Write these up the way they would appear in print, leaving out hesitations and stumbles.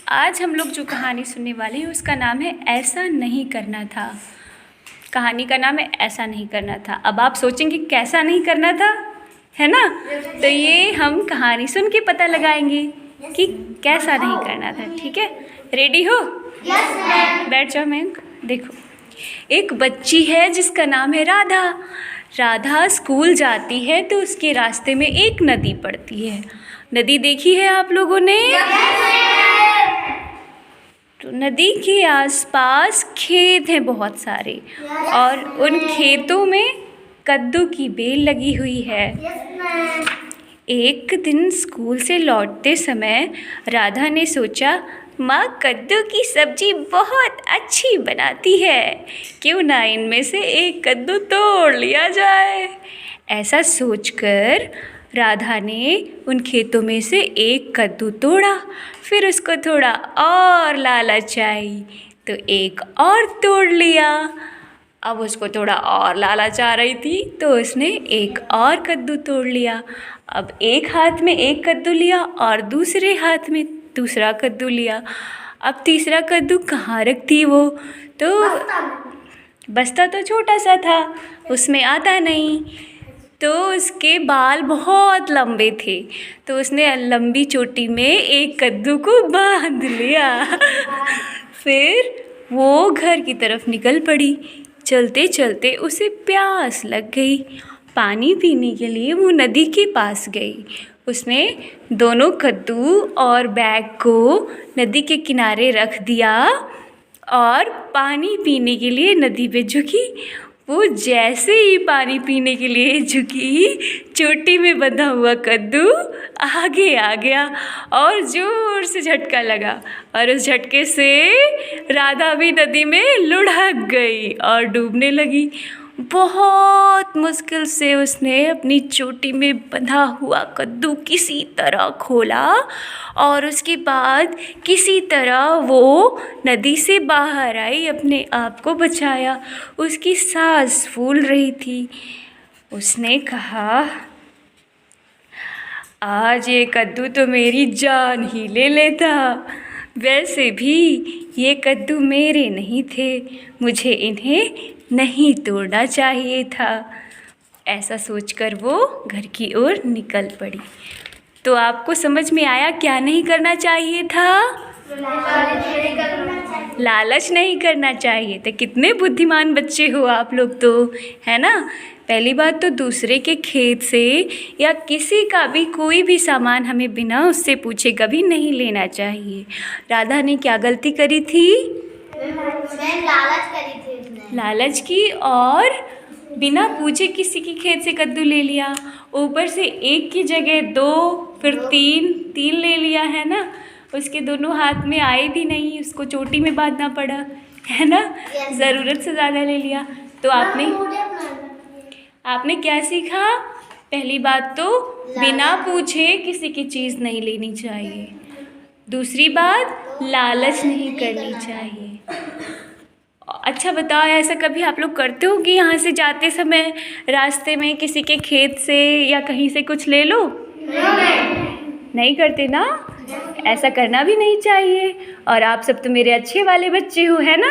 आज हम लोग जो कहानी सुनने वाले हैं उसका नाम है ऐसा नहीं करना था। कहानी का नाम है ऐसा नहीं करना था। अब आप सोचेंगे कैसा नहीं करना था, है ना? तो ये हम कहानी सुन के पता लगाएंगे कि कैसा नहीं करना था। ठीक है, रेडी हो? बैठ जाओ मयंक। देखो, एक बच्ची है जिसका नाम है राधा। राधा स्कूल जाती है तो उसके रास्ते में एक नदी पड़ती है। नदी देखी है आप लोगों ने? तो नदी के आसपास खेत हैं बहुत सारे, और उन खेतों में कद्दू की बेल लगी हुई है। एक दिन स्कूल से लौटते समय राधा ने सोचा, माँ कद्दू की सब्जी बहुत अच्छी बनाती है, क्यों ना इनमें से एक कद्दू तोड़ लिया जाए। ऐसा सोचकर राधा ने उन खेतों में से एक कद्दू तोड़ा। फिर उसको थोड़ा और लालच आई तो एक और तोड़ लिया। अब उसको थोड़ा और लालच आ रही थी तो उसने एक और कद्दू तोड़ लिया। अब एक हाथ में एक कद्दू लिया और दूसरे हाथ में दूसरा कद्दू लिया। अब तीसरा कद्दू कहाँ रखती वो? तो बस्ता तो छोटा सा था, उसमें आता नहीं। तो उसके बाल बहुत लंबे थे, तो उसने लंबी चोटी में एक कद्दू को बांध लिया। फिर वो घर की तरफ निकल पड़ी। चलते चलते उसे प्यास लग गई। पानी पीने के लिए वो नदी के पास गई। उसने दोनों कद्दू और बैग को नदी के किनारे रख दिया और पानी पीने के लिए नदी पे झुकी। वो जैसे ही पानी पीने के लिए झुकी, चोटी में बंधा हुआ कद्दू आगे आ गया और ज़ोर से झटका लगा, और उस झटके से राधा भी नदी में लुढ़क गई और डूबने लगी। बहुत मुश्किल से उसने अपनी चोटी में बंधा हुआ कद्दू किसी तरह खोला और उसके बाद किसी तरह वो नदी से बाहर आई, अपने आप को बचाया। उसकी सांस फूल रही थी। उसने कहा, आज ये कद्दू तो मेरी जान ही ले लेता। वैसे भी ये कद्दू मेरे नहीं थे, मुझे इन्हें नहीं तोड़ना चाहिए था। ऐसा सोचकर वो घर की ओर निकल पड़ी। तो आपको समझ में आया क्या नहीं करना चाहिए था? लालच नहीं करना चाहिए। तो कितने बुद्धिमान बच्चे हो आप लोग तो, है ना? पहली बात तो दूसरे के खेत से या किसी का भी कोई भी सामान हमें बिना उससे पूछे कभी नहीं लेना चाहिए। राधा ने क्या गलती करी थी? लालच की और बिना पूछे किसी की खेत से कद्दू ले लिया। ऊपर से एक की जगह दो, फिर तीन ले लिया, है ना? उसके दोनों हाथ में आए भी नहीं, उसको चोटी में बांधना पड़ा, है ना? ज़रूरत से ज़्यादा ले लिया। तो आपने क्या सीखा? पहली बात तो बिना पूछे किसी की चीज़ नहीं लेनी चाहिए। दूसरी बात, लालच नहीं करनी चाहिए। अच्छा बताओ, ऐसा कभी आप लोग करते हो कि यहाँ से जाते समय रास्ते में किसी के खेत से या कहीं से कुछ ले लो? नहीं करते ना? ऐसा करना भी नहीं चाहिए। और आप सब तो मेरे अच्छे वाले बच्चे हो, है ना?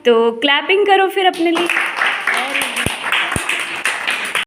तो क्लैपिंग करो फिर अपने लिए।